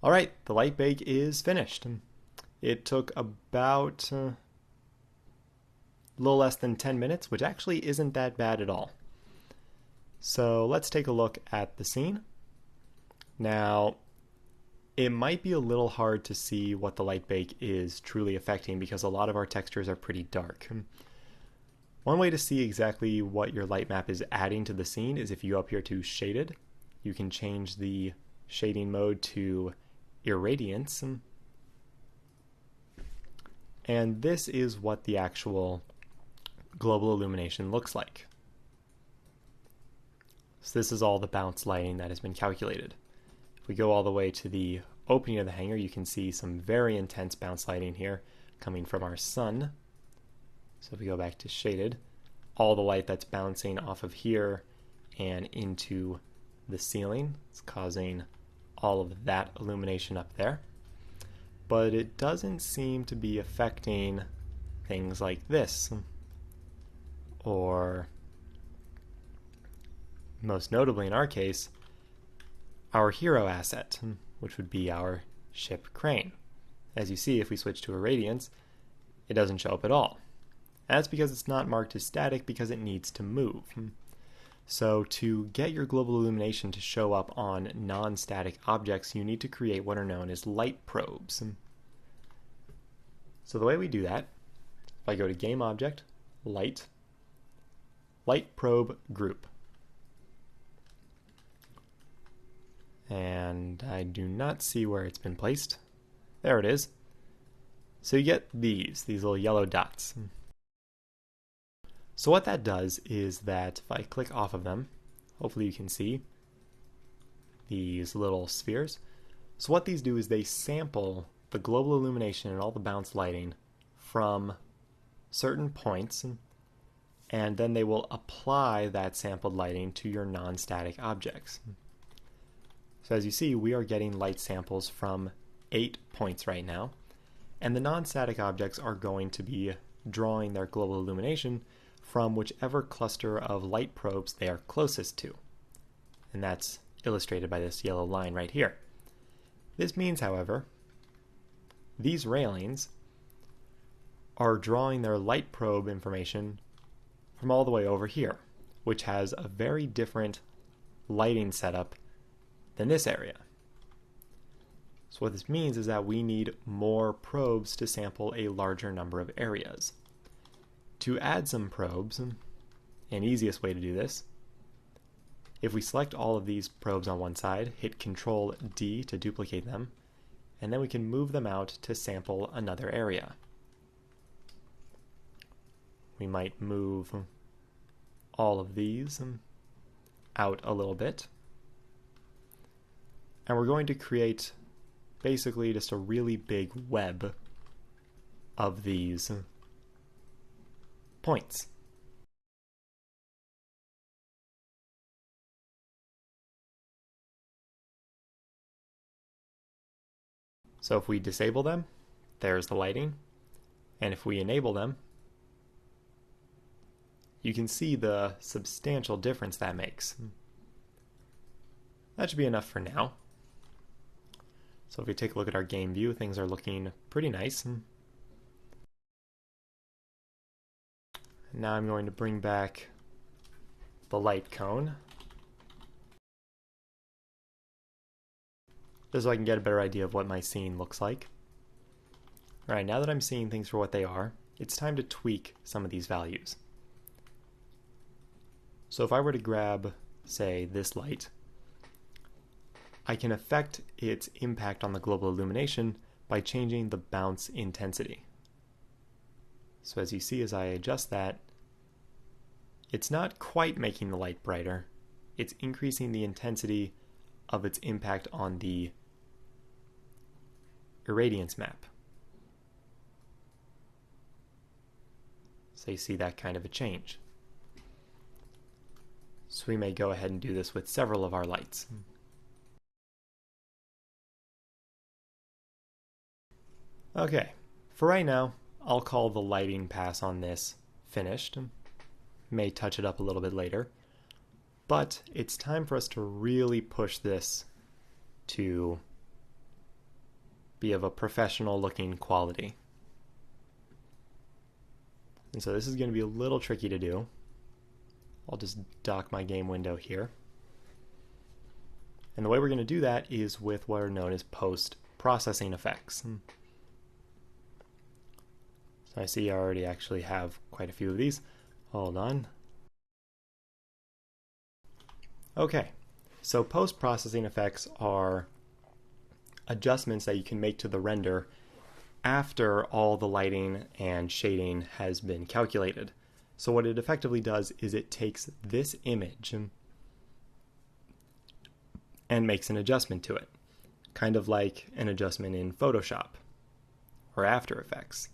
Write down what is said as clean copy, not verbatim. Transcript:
All right, the light bake is finished. It took about a little less than 10 minutes, which actually isn't that bad at all. So let's take a look at the scene. Now, it might be a little hard to see what the light bake is truly affecting because a lot of our textures are pretty dark. One way to see exactly what your light map is adding to the scene is if you go up here to Shaded. You can change the shading mode to Irradiance. And this is what the actual global illumination looks like. So this is all the bounce lighting that has been calculated. If we go all the way to the opening of the hangar, you can see some very intense bounce lighting here coming from our sun. So if we go back to Shaded, all the light that's bouncing off of here and into the ceiling, it's causing all of that illumination up there. But it doesn't seem to be affecting things like this, or most notably in our case, our hero asset, which would be our ship Crane. As you see, if we switch to Irradiance, it doesn't show up at all. That's because it's not marked as static because it needs to move. So to get your global illumination to show up on non-static objects, you need to create what are known as light probes. So the way we do that, if I go to Game Object, Light, Light Probe Group. And I do not see where it's been placed. There it is. So you get these little yellow dots. So what that does is that if I click off of them, hopefully you can see these little spheres. So what these do is they sample the global illumination and all the bounce lighting from certain points, and then they will apply that sampled lighting to your non-static objects. So as you see, we are getting light samples from 8 points right now, and the non-static objects are going to be drawing their global illumination from whichever cluster of light probes they are closest to. And that's illustrated by this yellow line right here. This means, however, these railings are drawing their light probe information from all the way over here, which has a very different lighting setup than this area. So what this means is that we need more probes to sample a larger number of areas. To add some probes, an easiest way to do this, if we select all of these probes on one side, hit Control D to duplicate them, and then we can move them out to sample another area. We might move all of these out a little bit. And we're going to create basically just a really big web of these points. So if we disable them, there's the lighting. And if we enable them, you can see the substantial difference that makes. That should be enough for now. So if we take a look at our game view, things are looking pretty nice. Now I'm going to bring back the light cone, just so I can get a better idea of what my scene looks like. Alright, now that I'm seeing things for what they are, it's time to tweak some of these values. So if I were to grab, say, this light, I can affect its impact on the global illumination by changing the bounce intensity. So as you see, as I adjust that, it's not quite making the light brighter, it's increasing the intensity of its impact on the irradiance map. So you see that kind of a change. So we may go ahead and do this with several of our lights. Okay, for right now, I'll call the lighting pass on this finished. May touch it up a little bit later. But it's time for us to really push this to be of a professional looking quality. And so this is going to be a little tricky to do. I'll just dock my game window here. And the way we're going to do that is with what are known as post-processing effects. So I see I already actually have quite a few of these. Hold on. Okay, so post-processing effects are adjustments that you can make to the render after all the lighting and shading has been calculated. So what it effectively does is it takes this image and makes an adjustment to it, kind of like an adjustment in Photoshop or After Effects.